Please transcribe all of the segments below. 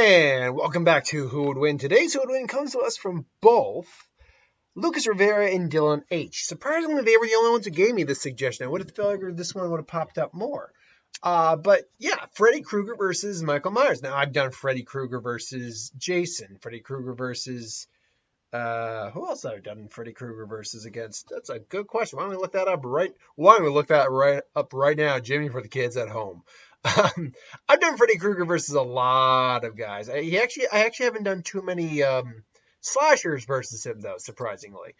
And welcome back to Who Would Win. Today's Who Would Win comes to us from both Lucas Rivera and Dylan H. Surprisingly, they were the only ones who gave me this suggestion. I would have figured this one would have popped up more. But yeah, Freddy Krueger versus Michael Myers. Now, I've done Freddy Krueger versus Jason. Freddy Krueger versus... who else have I done Freddy Krueger versus against? That's a good question. Why don't we look that up right now, Jimmy, for the kids at home. I've done Freddy Krueger versus a lot of guys. I actually haven't done too many slashers versus him though, surprisingly.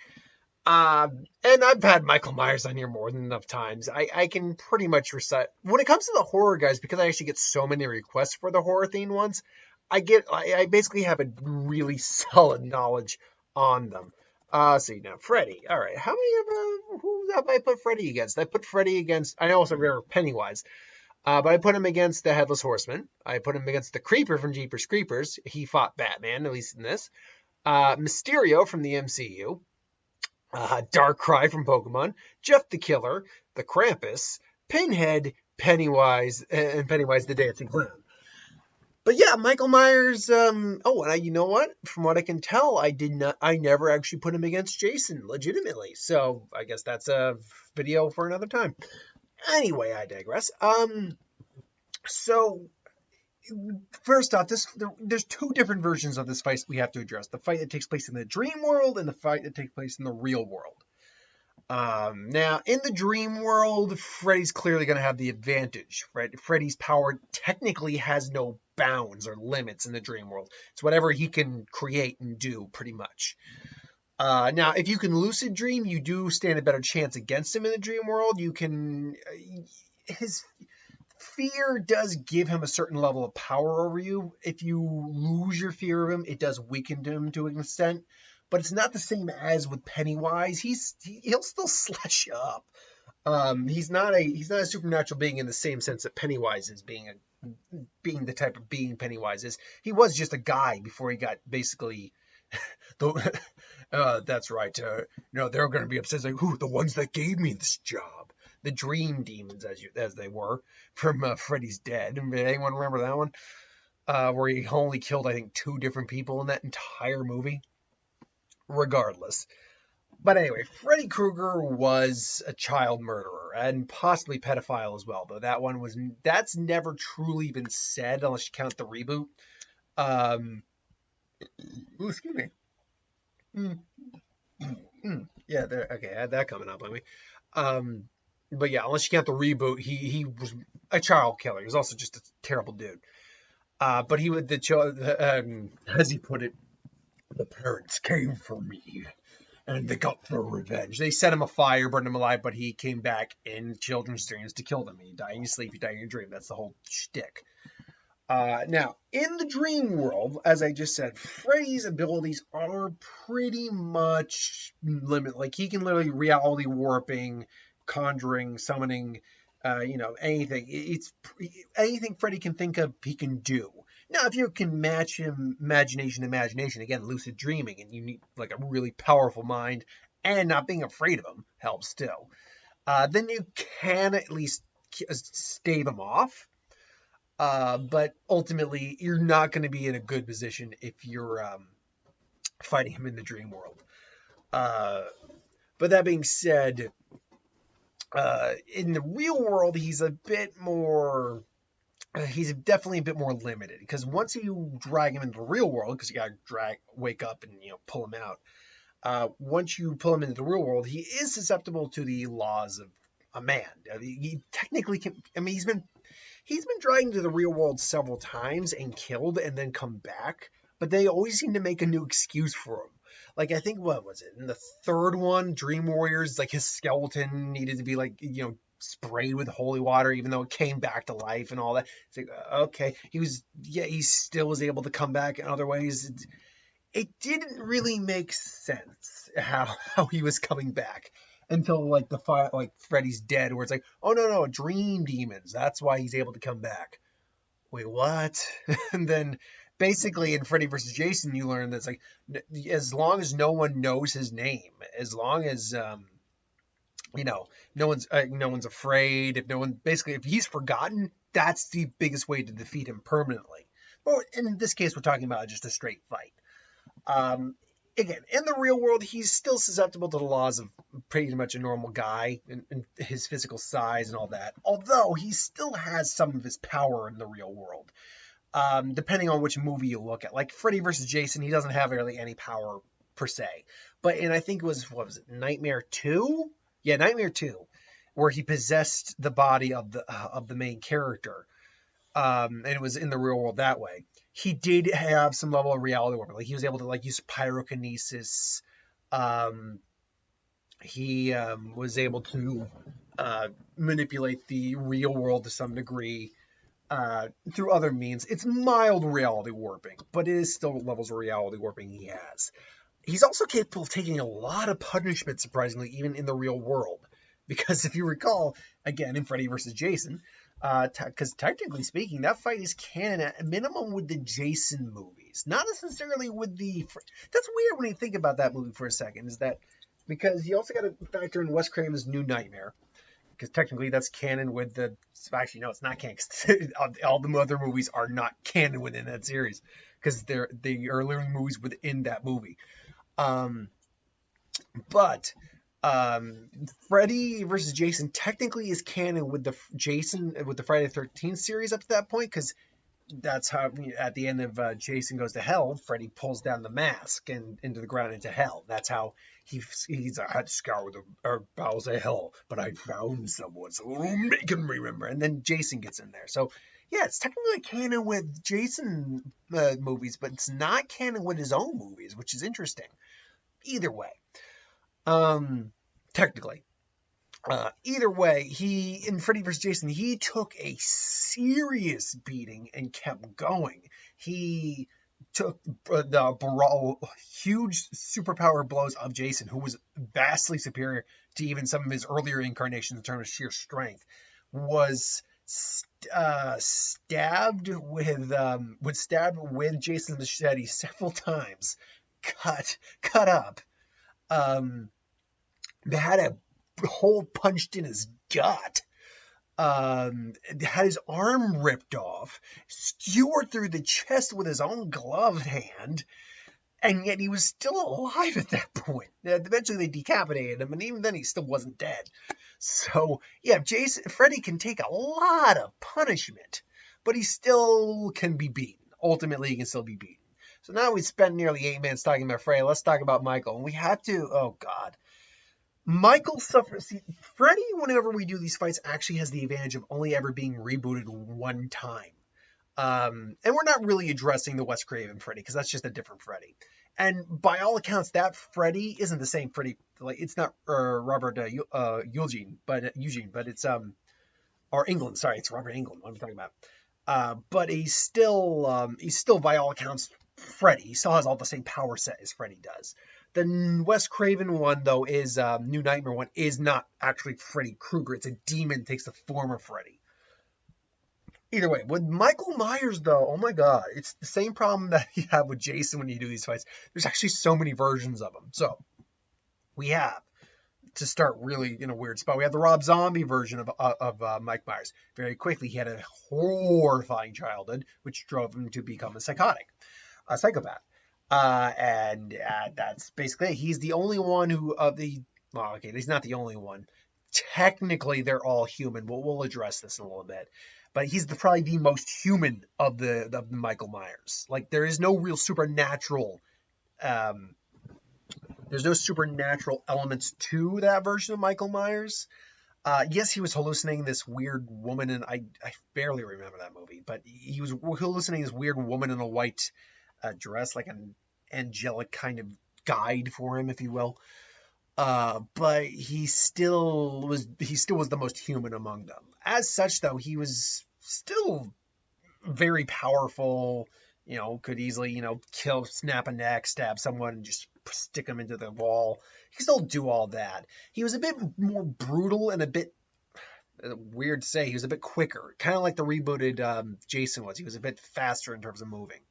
And I've had Michael Myers on here more than enough times. I can pretty much recite when it comes to the horror guys, because I actually get so many requests for the horror themed ones. I basically have a really solid knowledge on them. See now, Freddy. All right, how many of who have I put Freddy against? I put Freddy against. I also remember Pennywise. But I put him against the Headless Horseman. I put him against the Creeper from Jeepers Creepers. He fought Batman, at least in this. Mysterio from the MCU. Darkrai from Pokemon. Jeff the Killer. The Krampus. Pinhead. Pennywise. And Pennywise the Dancing Clown. But yeah, Michael Myers. And you know what? From what I can tell, I never actually put him against Jason, legitimately. So I guess that's a video for another time. Anyway, I digress. So first off, there's two different versions of this fight we have to address. The fight that takes place in the dream world and the fight that takes place in the real world. Now, in the dream world, Freddy's clearly going to have the advantage. Freddy's power technically has no bounds or limits in the dream world. It's whatever he can create and do, pretty much. Now, if you can lucid dream, you do stand a better chance against him in the dream world. His fear does give him a certain level of power over you. If you lose your fear of him, it does weaken him to an extent. But it's not the same as with Pennywise. He'll still slash you up. He's not a supernatural being in the same sense that Pennywise is, being the type of being Pennywise is. He was just a guy before he got basically... That's right. They're going to be upset. Like, the ones that gave me this job, the dream demons, as they were from Freddy's Dead. Anyone remember that one? Where he only killed, I think, 2 different people in that entire movie. Regardless, but anyway, Freddy Krueger was a child murderer and possibly pedophile as well. Though that's never truly been said unless you count the reboot. Excuse me. Yeah, okay, I had that coming up on me. But yeah, unless you count the reboot, he was a child killer. He was also just a terrible dude. But he would as he put it, the parents came for me, and they got their revenge. They set him afire, burned him alive, but he came back in children's dreams to kill them. You die in your sleep, you die in your dream. That's the whole shtick. Now, in the dream world, as I just said, Freddy's abilities are pretty much limited. Like, he can literally reality warping, conjuring, summoning, anything. It's anything Freddy can think of, he can do. Now, if you can match him imagination, again, lucid dreaming, and you need like a really powerful mind and not being afraid of him helps still, then you can at least stave him off. But ultimately, you're not going to be in a good position if you're fighting him in the dream world. But that being said, in the real world, he's definitely a bit more limited, because once you drag him into the real world, because you got to wake up and pull him out. Once you pull him into the real world, he is susceptible to the laws of a man. He technically can. I mean, he's been dragged into the real world several times and killed and then come back, but they always seem to make a new excuse for him. Like, I think, what was it? In the third one, Dream Warriors, like, his skeleton needed to be, like, sprayed with holy water, even though it came back to life and all that. It's like, okay. He still was able to come back in other ways. It didn't really make sense how he was coming back until, like, Freddy's Dead, where it's like, oh, no, dream demons. That's why he's able to come back. Wait, what? And then... basically, in Freddy vs. Jason, you learn that it's like, as long as no one knows his name, as long as no one's afraid, if he's forgotten, that's the biggest way to defeat him permanently. Or in this case, we're talking about just a straight fight. Um, Again, in the real world, he's still susceptible to the laws of pretty much a normal guy and his physical size and all that. Although he still has some of his power in the real world. Depending on which movie you look at. Like Freddy versus Jason, he doesn't have really any power per se. But and I think it was, what was it, Nightmare 2? Yeah, Nightmare 2, where he possessed the body of the main character. And it was in the real world that way. He did have some level of reality warping. Like he was able to like use pyrokinesis. Um, he was able to manipulate the real world to some degree through other means. It's mild reality warping, but it is still levels of reality warping he has. He's also capable of taking a lot of punishment, surprisingly, even in the real world. Because if you recall, again, in Freddy vs. Jason, because technically speaking, that fight is canon at minimum with the Jason movies, not necessarily with the. That's weird when you think about that movie for a second. Is that because you also got to factor in Wes Craven's New Nightmare, because technically that's canon with the. Actually, no, it's not canon. All the other movies are not canon within that series because they are literally movies within that movie. Um, but Freddy versus Jason technically is canon with the Friday the 13th series up to that point, because that's how at the end of Jason Goes to Hell, Freddy pulls down the mask and into the ground into hell. That's how he's I had to scour the bowels of hell, but I found someone, so make him remember. And then Jason gets in there. So yeah, it's technically canon with Jason movies, but it's not canon with his own movies, which is interesting. Either way, technically. Either way, he in Freddy vs. Jason, he took a serious beating and kept going. He took the huge superpower blows of Jason, who was vastly superior to even some of his earlier incarnations in terms of sheer strength. Was stabbed with Jason's machete several times, cut up. Had a hole punched in his gut. Had his arm ripped off, skewered through the chest with his own gloved hand, and yet he was still alive at that point. Eventually they decapitated him, and even then he still wasn't dead. So yeah, Freddy can take a lot of punishment, but he still can be beaten. Ultimately, he can still be beaten. So now we spent nearly 8 minutes talking about Freddy. Let's talk about Michael. And we had to, oh God. Michael suffers. See, Freddy, whenever we do these fights, actually has the advantage of only ever being rebooted one time. And we're not really addressing the Wes Craven Freddy, because that's just a different Freddy. And by all accounts, that Freddy isn't the same Freddy. Like, it's not Robert Eugene, but it's or England. Sorry, it's Robert Englund. What am I talking about? But he's still by all accounts Freddy. He still has all the same power set as Freddy does. The Wes Craven one, though, is New Nightmare one, is not actually Freddy Krueger. It's a demon that takes the form of Freddy. Either way, with Michael Myers, though, oh my God, it's the same problem that you have with Jason when you do these fights. There's actually so many versions of him. So we have, to start really in a weird spot, we have the Rob Zombie version of Mike Myers. Very quickly, he had a horrifying childhood, which drove him to become a psychopath. And that's basically it. He's the only one he's not the only one. Technically, they're all human. We'll address this in a little bit. But he's probably the most human of the Michael Myers. Like, there is no real supernatural, there's no supernatural elements to that version of Michael Myers. Yes, he was hallucinating this weird woman, and I barely remember that movie, but he was hallucinating this weird woman in a white dress, like an angelic kind of guide for him, if you will. But he still was the most human among them. As such, though, he was still very powerful. Could easily, snap a neck, stab someone, and just stick them into the wall. He could still do all that. He was a bit more brutal and a bit weird to say. He was a bit quicker, kind of like the rebooted Jason was. He was a bit faster in terms of moving.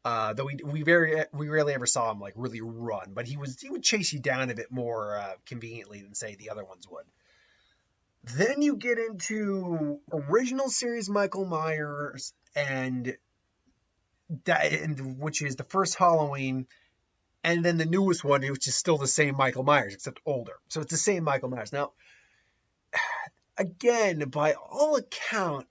Though we rarely ever saw him like really run, but he would chase you down a bit more conveniently than say the other ones would. Then you get into original series Michael Myers, and which is the first Halloween, and then the newest one, which is still the same Michael Myers, except older. So it's the same Michael Myers. Now, again, by all account,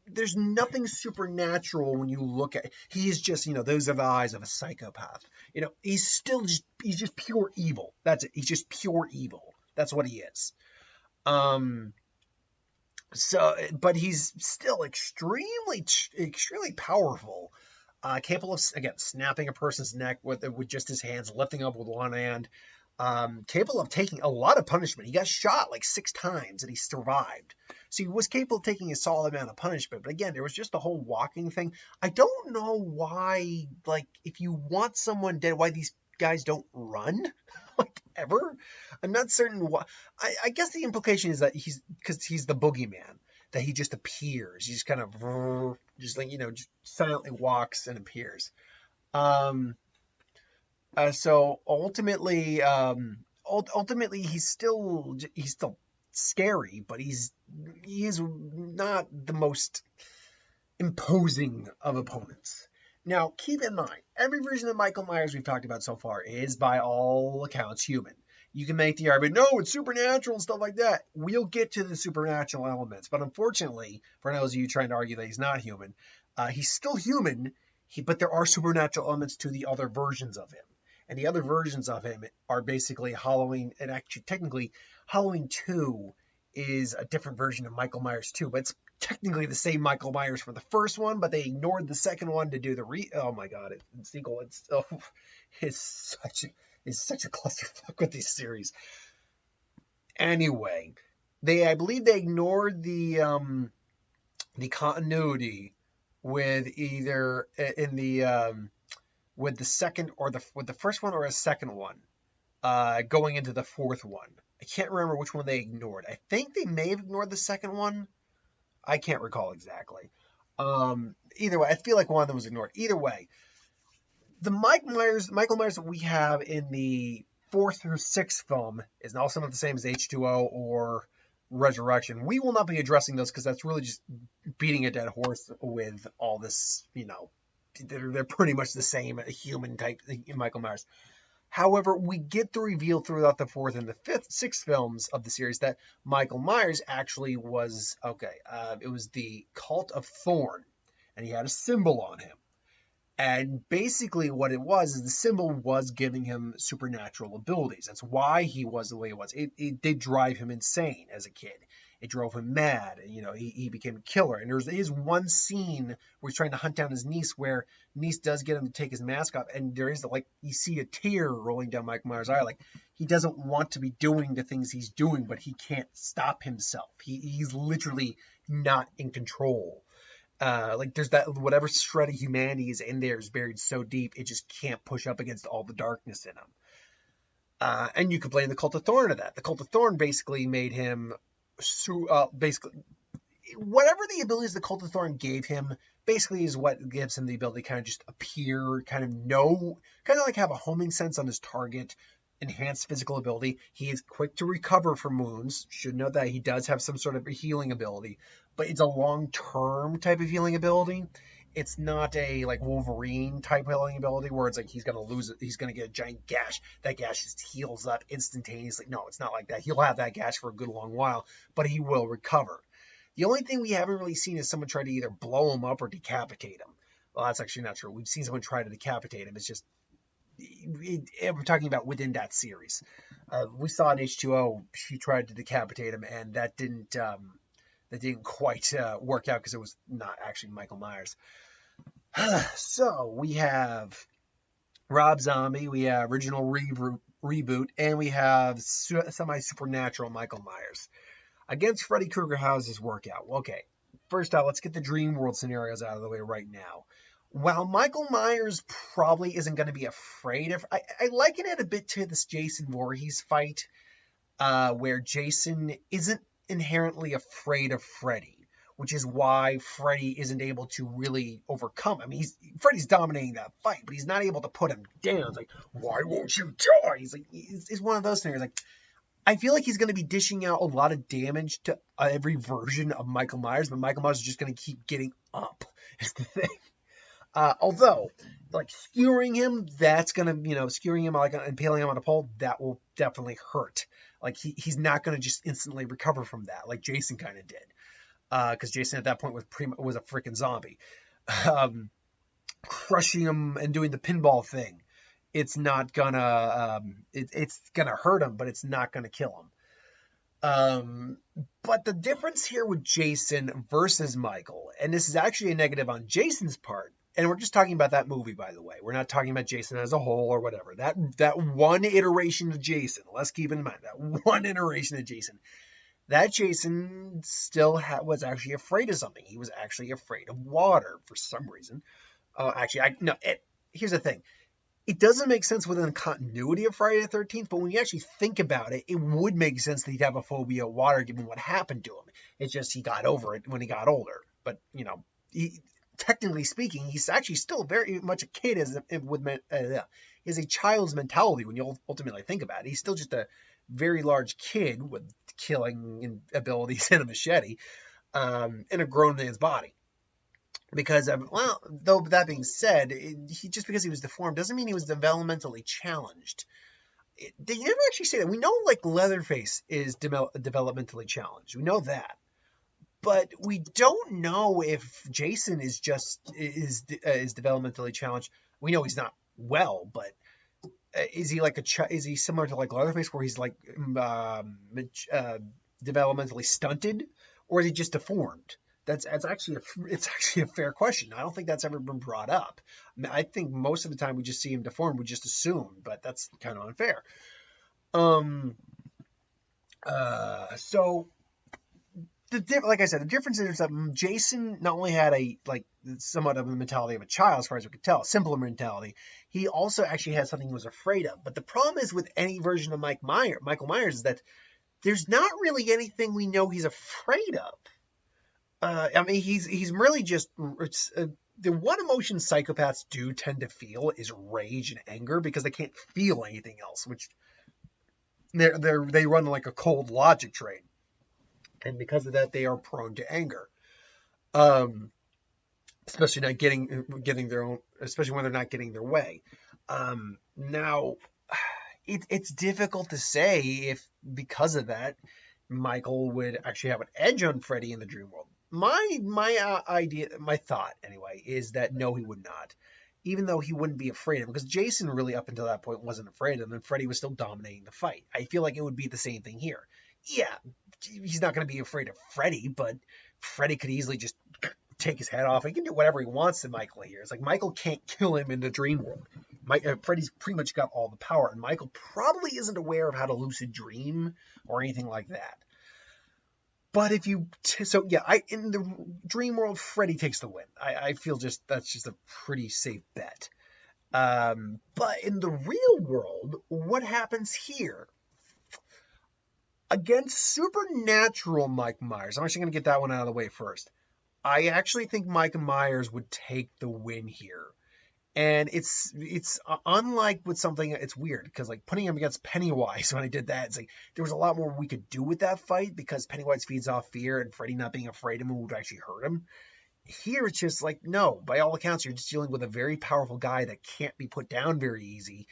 there's nothing supernatural when you look at. He's just, those are the eyes of a psychopath. He's just pure evil. That's it. He's just pure evil. That's what he is. But he's still extremely powerful. Capable of, again, snapping a person's neck with just his hands, lifting up with one hand. Capable of taking a lot of punishment. He got shot like 6 times and he survived. So he was capable of taking a solid amount of punishment. But again, there was just the whole walking thing. I don't know why, if you want someone dead, why these guys don't run, ever. I'm not certain why. I guess the implication is that because he's the boogeyman, that he just appears. He just kind of just silently walks and appears. So ultimately, he's still scary, but he is not the most imposing of opponents. Now, keep in mind, every version of Michael Myers we've talked about so far is, by all accounts, human. You can make the argument, no, it's supernatural and stuff like that. We'll get to the supernatural elements. But unfortunately, for those of you trying to argue that he's not human, he's still human, but there are supernatural elements to the other versions of him. And the other versions of him are basically Halloween, and actually, technically, Halloween 2 is a different version of Michael Myers 2, but it's technically the same Michael Myers for the first one, but they ignored the second one to do the oh my god, the sequel. It's such a clusterfuck with this series. Anyway, I believe they ignored the continuity with either in the with the second or with the first one or a second one, going into the fourth one. I can't remember which one they ignored. I think they may have ignored the second one. I can't recall exactly. Either way, I feel like one of them was ignored. Either way, the Michael Myers that we have in the 4th or 6th film is also not the same as H2O or Resurrection. We will not be addressing those because that's really just beating a dead horse with all this, they're pretty much the same human type Michael Myers. However, we get the reveal throughout the 4th and the 5th, 6th films of the series that Michael Myers actually was, it was the Cult of Thorn, and he had a symbol on him. And basically what it was is the symbol was giving him supernatural abilities. That's why he was the way he was. It did drive him insane as a kid. It drove him mad. He became a killer. And there is one scene where he's trying to hunt down his niece where niece does get him to take his mask off. And there is, you see a tear rolling down Michael Myers' eye. He doesn't want to be doing the things he's doing, but he can't stop himself. He's literally not in control. There's that whatever shred of humanity is in there is buried so deep, it just can't push up against all the darkness in him. And you could blame the Cult of Thorn to that. The Cult of Thorn basically made him basically whatever the abilities the Cult of Thorn gave him basically is what gives him the ability to kind of just appear, kind of have a homing sense on his target, enhanced physical ability. He is quick to recover from wounds. Should know that he does have some sort of a healing ability, but it's a long-term type of healing ability. It's not a Wolverine type healing ability where it's he's gonna lose it, he's gonna get a giant gash. That gash just heals up instantaneously. No, it's not like that. He'll have that gash for a good long while, but he will recover. The only thing we haven't really seen is someone try to either blow him up or decapitate him. Well, that's actually not true. We've seen someone try to decapitate him. It's just we're talking about within that series. We saw in H2O she tried to decapitate him, and that didn't quite work out because it was not actually Michael Myers. So we have Rob Zombie, we have original reboot, and we have semi-supernatural Michael Myers. Against Freddy Krueger, how does this work out? Okay, first out, let's get the dream world scenarios out of the way right now. While Michael Myers probably isn't going to be afraid of... I liken it a bit to this Jason Voorhees fight, where Jason isn't inherently afraid of Freddy, which is why Freddy isn't able to really overcome him. Freddy's dominating that fight, but he's not able to put him down. It's why won't you die? He's one of those things. I feel like he's going to be dishing out a lot of damage to every version of Michael Myers, but Michael Myers is just going to keep getting up, is the thing. Although, like skewering him, that's gonna, skewering him like impaling him on a pole, that will definitely hurt. Like he's not gonna just instantly recover from that, like Jason kind of did, because Jason at that point was a freaking zombie. Um, Crushing him and doing the pinball thing, it's not gonna, it's gonna hurt him, but it's not gonna kill him. But the difference here with Jason versus Michael, and this is actually a negative on Jason's part, and we're just talking about that movie, by the way. We're not talking about Jason as a whole or whatever. That one iteration of Jason, let's keep in mind, that one iteration of Jason, that Jason still was actually afraid of something. He was actually afraid of water for some reason. Here's the thing. It doesn't make sense within the continuity of Friday the 13th, but when you actually think about it, it would make sense that he'd have a phobia of water given what happened to him. It's just he got over it when he got older. But, technically speaking, he's actually still very much a kid he has a child's mentality when you ultimately think about it. He's still just a very large kid with killing abilities and a machete, in a grown man's body. Because, though that being said, just because he was deformed doesn't mean he was developmentally challenged. They never actually say that. We know, like, Leatherface is developmentally challenged. We know that. But we don't know if Jason is developmentally challenged. We know he's not well, but is he like is he similar to like Leatherface, where he's like developmentally stunted, or is he just deformed? It's actually a fair question. I don't think that's ever been brought up. I think most of the time we just see him deformed, we just assume, but that's kind of unfair. So like I said, the difference is that Jason not only had somewhat of a mentality of a child, as far as we could tell, a simpler mentality. He also actually had something he was afraid of. But the problem is with any version of Michael Myers is that there's not really anything we know he's afraid of. He's really just the one emotion psychopaths do tend to feel is rage and anger because they can't feel anything else, which they run like a cold logic train, and because of that they are prone to anger, especially not getting their own, especially when they're not getting their way. Now, it's difficult to say if because of that Michael would actually have an edge on Freddy in the dream world. My idea, my thought anyway, is that no, he would not. Even though he wouldn't be afraid of him, because Jason really up until that point wasn't afraid of him, and Freddy was still dominating the fight. I feel like it would be the same thing here. Yeah, he's not going to be afraid of Freddy, but Freddy could easily just take his head off. He can do whatever he wants to Michael here. It's like Michael can't kill him in the dream world. Freddy's pretty much got all the power, and Michael probably isn't aware of how to lucid dream or anything like that. But if you, in the dream world, Freddy takes the win. I feel that's just a pretty safe bet. But in the real world, what happens here? Against supernatural Mike Myers, I'm actually going to get that one out of the way first. I actually think Mike Myers would take the win here. And it's unlike with something, it's weird because like putting him against Pennywise, when I did that, it's like there was a lot more we could do with that fight because Pennywise feeds off fear and Freddy not being afraid of him would actually hurt him. Here it's just like, no, by all accounts, you're just dealing with a very powerful guy that can't be put down very easy.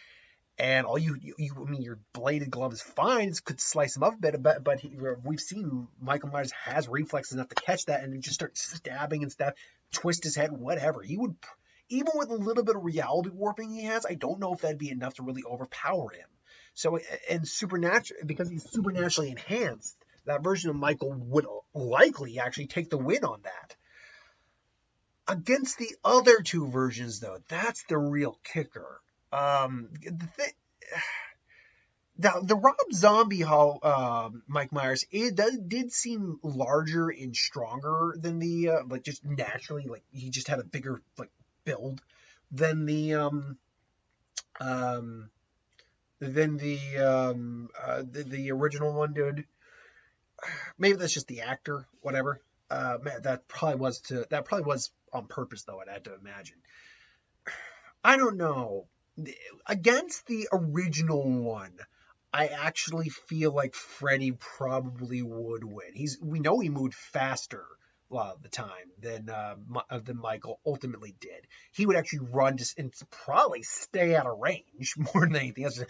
And all your bladed glove is fine. It could slice him up a bit, but we've seen Michael Myers has reflexes enough to catch that and then just start stabbing and twist his head, whatever. He would, even with a little bit of reality warping he has, I don't know if that'd be enough to really overpower him. So, and because he's supernaturally enhanced, that version of Michael would likely actually take the win on that. Against the other two versions, though, that's the real kicker. The Rob Zombie Mike Myers, did seem larger and stronger than the just naturally, like he just had a bigger build than the original one did. Maybe that's just the actor, whatever. That probably was on purpose, though, I'd have to imagine. I don't know. Against the original one, I actually feel like Freddy probably would win. We know he moved faster. lot of the time than Michael ultimately did. He would actually run just and probably stay out of range more than anything else. Just,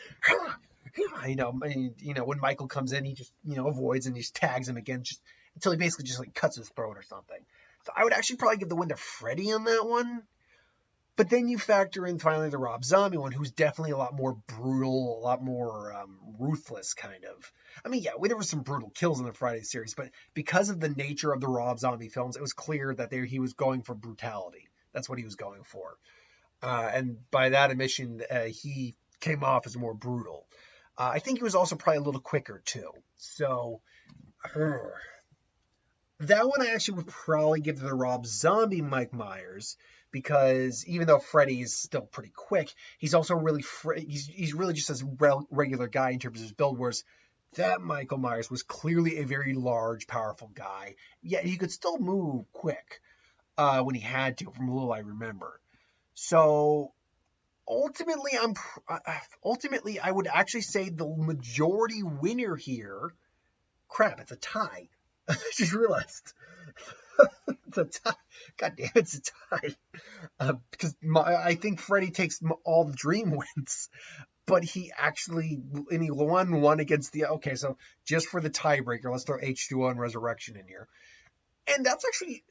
when Michael comes in, he just avoids and he just tags him again, just until he basically just like cuts his throat or something. So I would actually probably give the win to Freddy on that one. But then you factor in finally the Rob Zombie one, who's definitely a lot more brutal, a lot more ruthless, kind of. I mean, yeah, there were some brutal kills in the Friday series, but because of the nature of the Rob Zombie films, it was clear that he was going for brutality. That's what he was going for. And by that admission, he came off as more brutal. I think he was also probably a little quicker, too. So, that one I actually would probably give to the Rob Zombie Mike Myers, because even though Freddy is still pretty quick, he's also really he's really just a regular guy in terms of his build, whereas that Michael Myers was clearly a very large, powerful guy. Yet he could still move quick when he had to, from little I remember. So ultimately, I would actually say the majority winner here. Crap, it's a tie. I just realized. It's a tie. God damn, it's a tie. Because I think Freddy takes all the dream wins, but he won one against the. Okay, so just for the tiebreaker, let's throw H2O and Resurrection in here, and that's actually.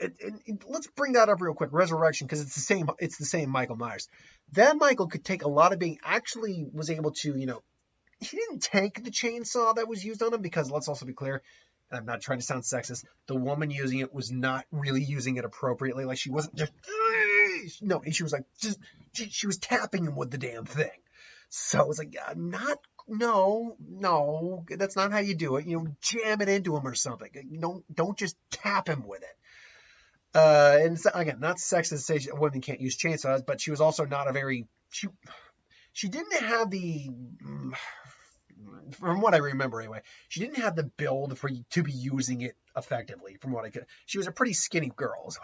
Let's bring that up real quick. Resurrection, because it's the same. It's the same Michael Myers. That Michael could take a lot of being. Actually, was able to. He didn't take the chainsaw that was used on him, because let's also be clear. I'm not trying to sound sexist. The woman using it was not really using it appropriately. Like, she wasn't just, no, she was like, she was tapping him with the damn thing. So it was like, no, that's not how you do it. Jam it into him or something. Don't just tap him with it. And so, again, not sexist to say women can't use chainsaws, but she was also not a very, she didn't have the, from what I remember anyway, she didn't have the build to be using it effectively, from what I could. She was a pretty skinny girl, is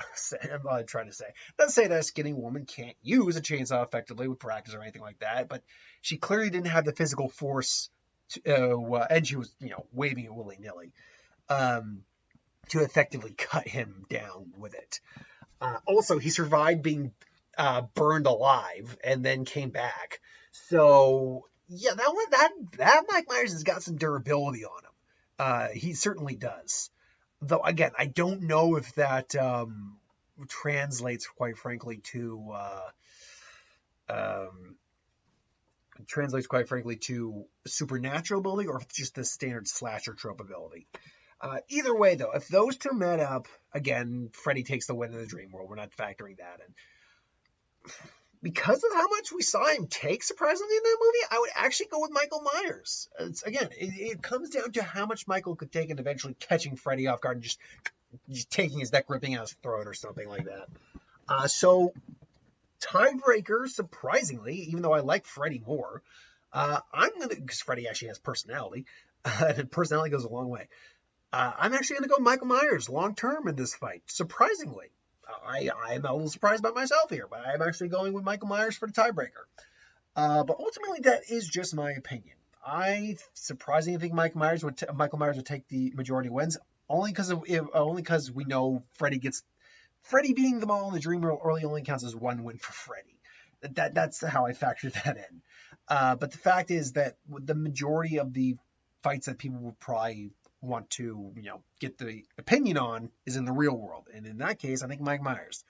what I'm trying to say. Not say that a skinny woman can't use a chainsaw effectively with practice or anything like that, but she clearly didn't have the physical force, and she was, waving it willy-nilly, to effectively cut him down with it. Also, he survived being burned alive and then came back. So yeah, that Mike Myers has got some durability on him. He certainly does. Though again, I don't know if that translates quite frankly to supernatural ability, or if it's just the standard slasher trope ability. Either way, though, if those two met up, again, Freddy takes the win in the dream world. We're not factoring that in. Because of how much we saw him take, surprisingly, in that movie, I would actually go with Michael Myers. It comes down to how much Michael could take and eventually catching Freddy off guard and just taking his neck, ripping out his throat or something like that. So, tiebreaker, surprisingly, even though I like Freddy more, because Freddy actually has personality, and personality goes a long way. I'm actually going to go Michael Myers long-term in this fight, surprisingly. I'm a little surprised by myself here, but I'm actually going with Michael Myers for the tiebreaker. But ultimately, that is just my opinion. I surprisingly think Michael Myers would take the majority wins, only because we know Freddy beating them all in the dream world only counts as one win for Freddy. That's how I factored that in. But the fact is that the majority of the fights that people would probably want to, get the opinion on is in the real world. And in that case, I think Mike Myers.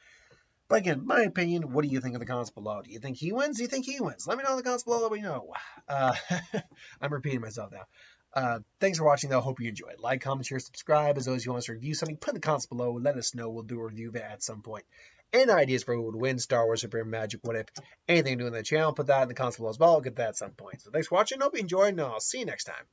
But again, my opinion, what do you think in the comments below? Do you think he wins? Do you think he wins? Let me know in the comments below. Let me know. I'm repeating myself now. Thanks for watching, though. Hope you enjoyed. Like, comment, share, subscribe. As always, if you want us to review something, put in the comments below. Let us know. We'll do a review of it at some point. And ideas for who would win, Star Wars, Super Magic, what if, anything new on the channel, put that in the comments below as well. I'll get that at some point. So thanks for watching. Hope you enjoyed, and I'll see you next time.